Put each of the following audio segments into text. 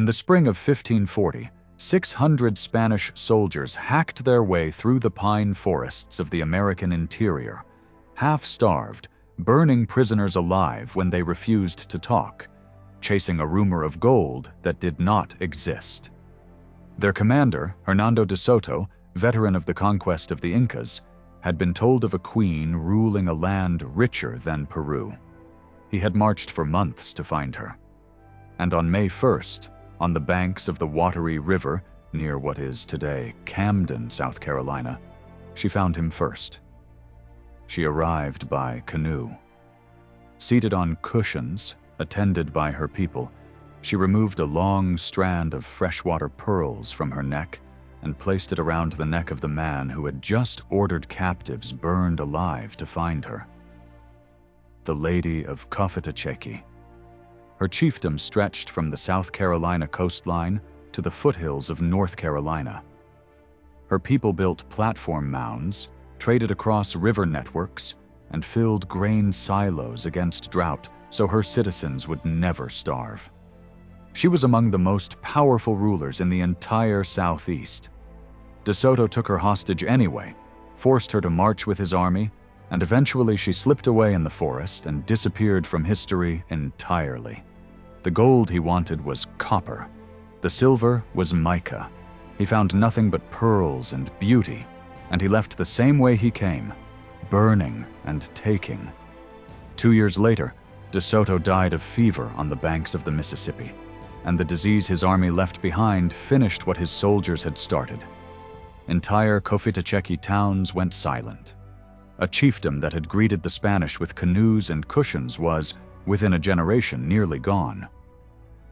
the spring of 1540, 600 Spanish soldiers hacked their way through the pine forests of the American interior, half-starved, burning prisoners alive when they refused to talk, chasing a rumor of gold that did not exist. Their commander, Hernando de Soto, veteran of the conquest of the Incas, had been told of a queen ruling a land richer than Peru. He had marched for months to find her. And on May 1st, on the banks of the Wateree River, near what is today Camden, South Carolina, she found him first. She arrived by canoe. Seated on cushions, attended by her people, she removed a long strand of freshwater pearls from her neck and placed it around the neck of the man who had just ordered captives burned alive to find her. The Lady of Cofitachequi. Her chiefdom stretched from the South Carolina coastline to the foothills of North Carolina. Her people built platform mounds, traded across river networks, and filled grain silos against drought so her citizens would never starve. She was among the most powerful rulers in the entire Southeast. De Soto took her hostage anyway, forced her to march with his army, and eventually she slipped away in the forest and disappeared from history entirely. The gold he wanted was copper. The silver was mica. He found nothing but pearls and beauty, and he left the same way he came, burning and taking. 2 years later, De Soto died of fever on the banks of the Mississippi, and the disease his army left behind finished what his soldiers had started. Entire Cofitachequi towns went silent. A chiefdom that had greeted the Spanish with canoes and cushions was, within a generation, nearly gone.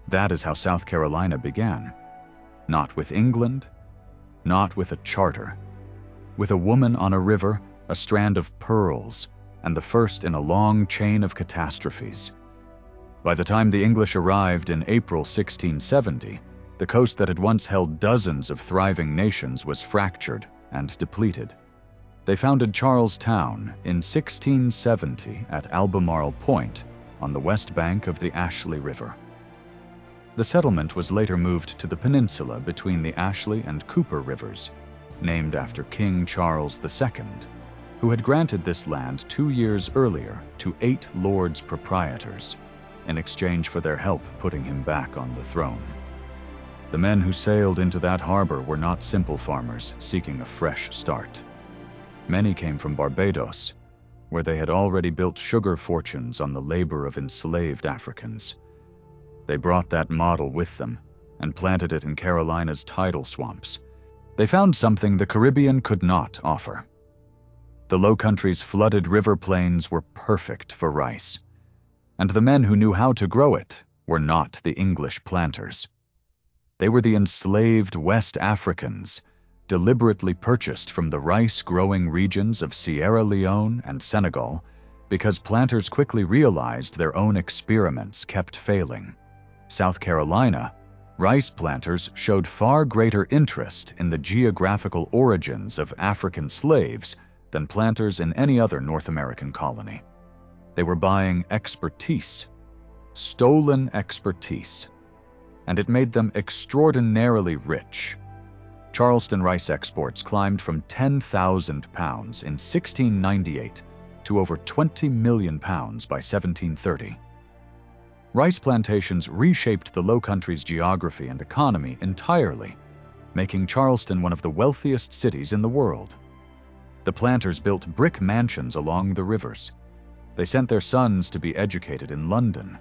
That is how South Carolina began. Not with England, not with a charter. With a woman on a river, a strand of pearls, and the first in a long chain of catastrophes. By the time the English arrived in April 1670, the coast that had once held dozens of thriving nations was fractured and depleted. They founded Charlestown in 1670 at Albemarle Point on the west bank of the Ashley River. The settlement was later moved to the peninsula between the Ashley and Cooper rivers, named after King Charles II, who had granted this land 2 years earlier to 8 lords proprietors, in exchange for their help putting him back on the throne. The men who sailed into that harbor were not simple farmers seeking a fresh start. Many came from Barbados, where they had already built sugar fortunes on the labor of enslaved Africans. They brought that model with them and planted it in Carolina's tidal swamps. They found something the Caribbean could not offer. The Low Country's flooded river plains were perfect for rice, and the men who knew how to grow it were not the English planters. They were the enslaved West Africans, deliberately purchased from the rice-growing regions of Sierra Leone and Senegal because planters quickly realized their own experiments kept failing. South Carolina, rice planters showed far greater interest in the geographical origins of African slaves than planters in any other North American colony. They were buying expertise, stolen expertise, and it made them extraordinarily rich. Charleston rice exports climbed from 10,000 pounds in 1698 to over 20 million pounds by 1730. Rice plantations reshaped the Low Country's geography and economy entirely, making Charleston one of the wealthiest cities in the world. The planters built brick mansions along the rivers. They sent their sons to be educated in London.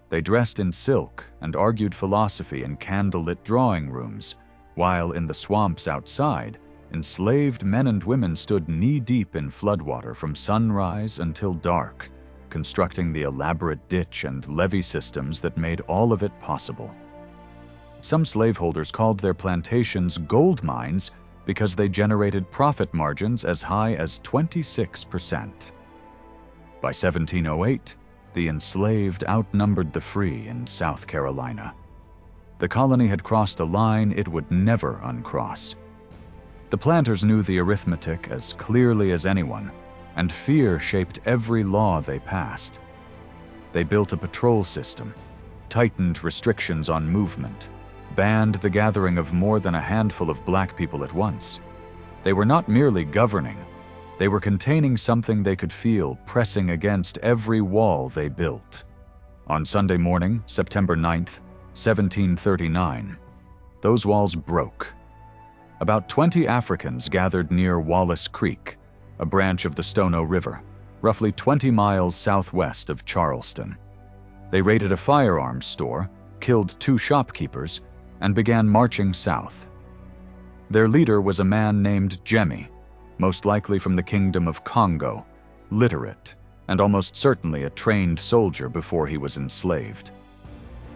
They dressed in silk and argued philosophy in candlelit drawing rooms, while in the swamps outside, enslaved men and women stood knee-deep in floodwater from sunrise until dark, constructing the elaborate ditch and levee systems that made all of it possible. Some slaveholders called their plantations gold mines because they generated profit margins as high as 26%. By 1708, the enslaved outnumbered the free in South Carolina. The colony had crossed a line it would never uncross. The planters knew the arithmetic as clearly as anyone, and fear shaped every law they passed. They built a patrol system, tightened restrictions on movement, banned the gathering of more than a handful of black people at once. They were not merely governing, they were containing something they could feel pressing against every wall they built. On Sunday morning, September 9th, 1739, those walls broke. About 20 Africans gathered near Wallace Creek, a branch of the Stono River, roughly 20 miles southwest of Charleston. They raided a firearms store, killed 2 shopkeepers, and began marching south. Their leader was a man named Jemmy, most likely from the Kingdom of Congo, literate, and almost certainly a trained soldier before he was enslaved.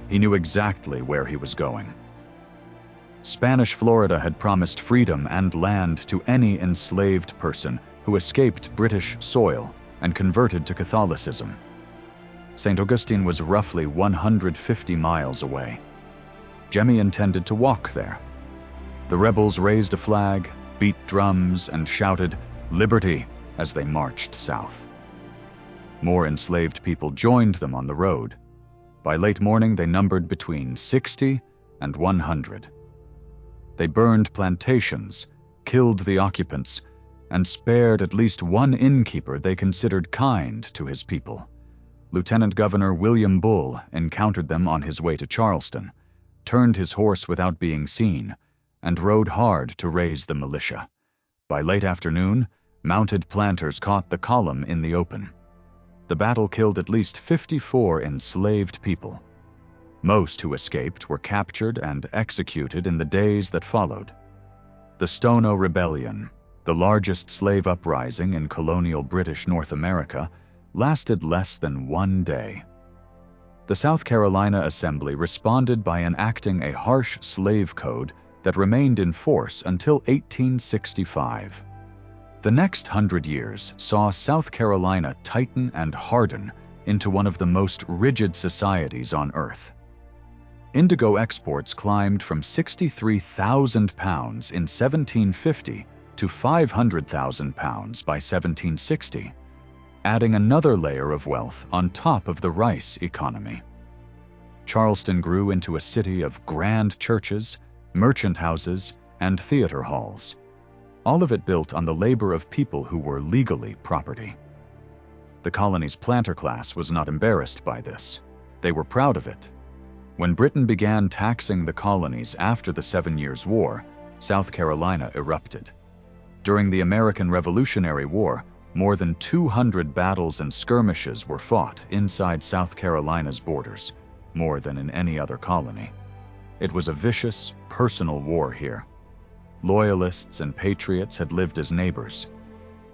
He knew exactly where he was going. Spanish Florida had promised freedom and land to any enslaved person who escaped British soil and converted to Catholicism. St. Augustine was roughly 150 miles away. Jemmy intended to walk there. The rebels raised a flag, beat drums, and shouted, "Liberty!" as they marched south. More enslaved people joined them on the road. By late morning, they numbered between 60 and 100. They burned plantations, killed the occupants, and spared at least one innkeeper they considered kind to his people. Lieutenant Governor William Bull encountered them on his way to Charleston, turned his horse without being seen, and rode hard to raise the militia. By late afternoon, mounted planters caught the column in the open. The battle killed at least 54 enslaved people. Most who escaped were captured and executed in the days that followed. The Stono Rebellion, the largest slave uprising in colonial British North America, lasted less than 1 day. The South Carolina Assembly responded by enacting a harsh slave code that remained in force until 1865. The next 100 years saw South Carolina tighten and harden into one of the most rigid societies on Earth. Indigo exports climbed from 63,000 pounds in 1750 to 500,000 pounds by 1760, adding another layer of wealth on top of the rice economy. Charleston grew into a city of grand churches, merchant houses, and theater halls, all of it built on the labor of people who were legally property. The colony's planter class was not embarrassed by this. They were proud of it. When Britain began taxing the colonies after the 7 Years' War, South Carolina erupted. During the American Revolutionary War, more than 200 battles and skirmishes were fought inside South Carolina's borders, more than in any other colony. It was a vicious, personal war here. Loyalists and patriots had lived as neighbors.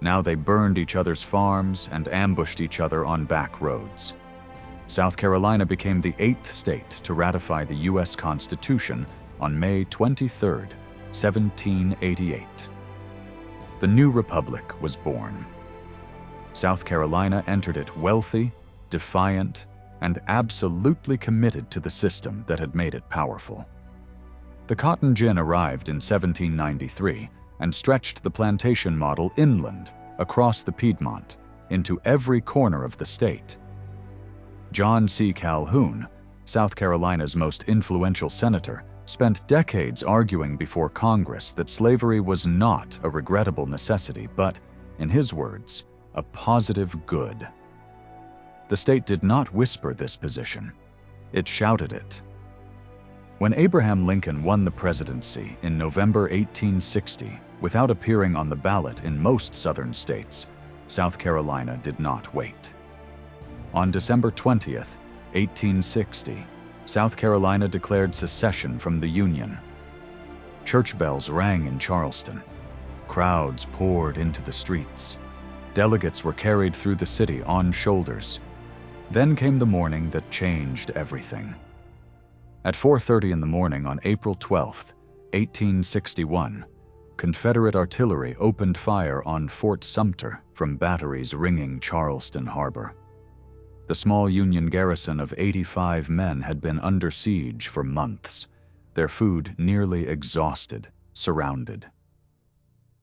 Now they burned each other's farms and ambushed each other on back roads. South Carolina became the 8th state to ratify the U.S. Constitution on May 23, 1788. The new republic was born. South Carolina entered it wealthy, defiant, and absolutely committed to the system that had made it powerful. The cotton gin arrived in 1793 and stretched the plantation model inland, across the Piedmont, into every corner of the state. John C. Calhoun, South Carolina's most influential senator, spent decades arguing before Congress that slavery was not a regrettable necessity, but, in his words, a positive good. The state did not whisper this position. It shouted it. When Abraham Lincoln won the presidency in November 1860, without appearing on the ballot in most southern states, South Carolina did not wait. On December 20th, 1860, South Carolina declared secession from the Union. Church bells rang in Charleston. Crowds poured into the streets. Delegates were carried through the city on shoulders. Then came the morning that changed everything. At 4:30 in the morning on April 12, 1861, Confederate artillery opened fire on Fort Sumter from batteries ringing Charleston Harbor. The small Union garrison of 85 men had been under siege for months, their food nearly exhausted, surrounded.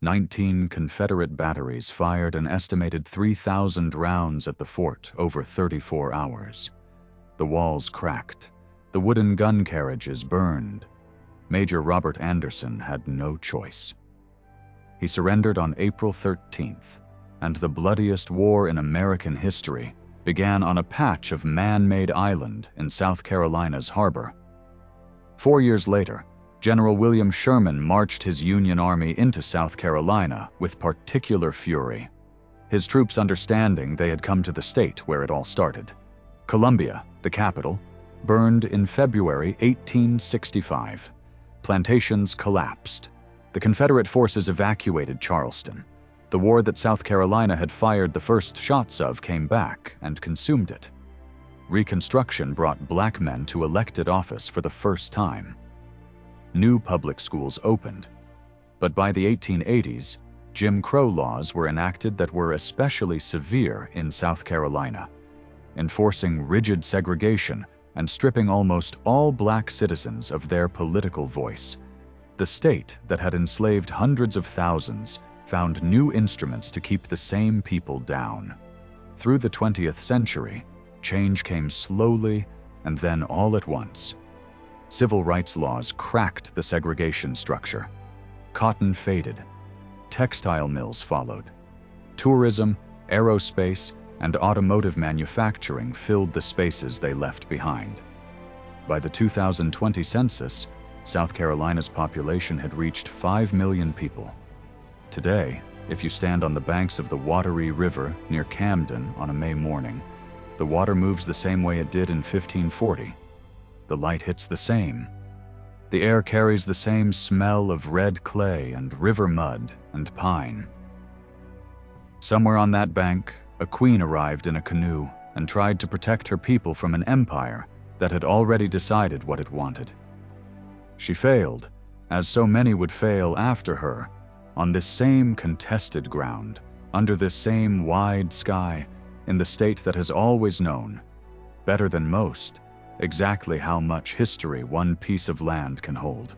19 Confederate batteries fired an estimated 3,000 rounds at the fort over 34 hours. The walls cracked. The wooden gun carriages burned. Major Robert Anderson had no choice. He surrendered on April 13th, and the bloodiest war in American history began on a patch of man-made island in South Carolina's harbor. 4 years later, General William Sherman marched his Union Army into South Carolina with particular fury, his troops understanding they had come to the state where it all started. Columbia, the capital, burned in February 1865. Plantations collapsed. The Confederate forces evacuated Charleston. The war that South Carolina had fired the first shots of came back and consumed it. Reconstruction brought black men to elected office for the first time. New public schools opened. But by the 1880s, Jim Crow laws were enacted that were especially severe in South Carolina, enforcing rigid segregation and stripping almost all black citizens of their political voice. The state that had enslaved hundreds of thousands found new instruments to keep the same people down. Through the 20th century, change came slowly and then all at once. Civil rights laws cracked the segregation structure. Cotton faded. Textile mills followed. Tourism, aerospace, and automotive manufacturing filled the spaces they left behind. By the 2020 census, South Carolina's population had reached 5 million people. Today, if you stand on the banks of the Wateree River near Camden on a May morning, the water moves the same way it did in 1540. The light hits the same. The air carries the same smell of red clay and river mud and pine. Somewhere on that bank, a queen arrived in a canoe and tried to protect her people from an empire that had already decided what it wanted. She failed, as so many would fail after her, on this same contested ground, under this same wide sky, in the state that has always known, better than most, exactly how much history one piece of land can hold.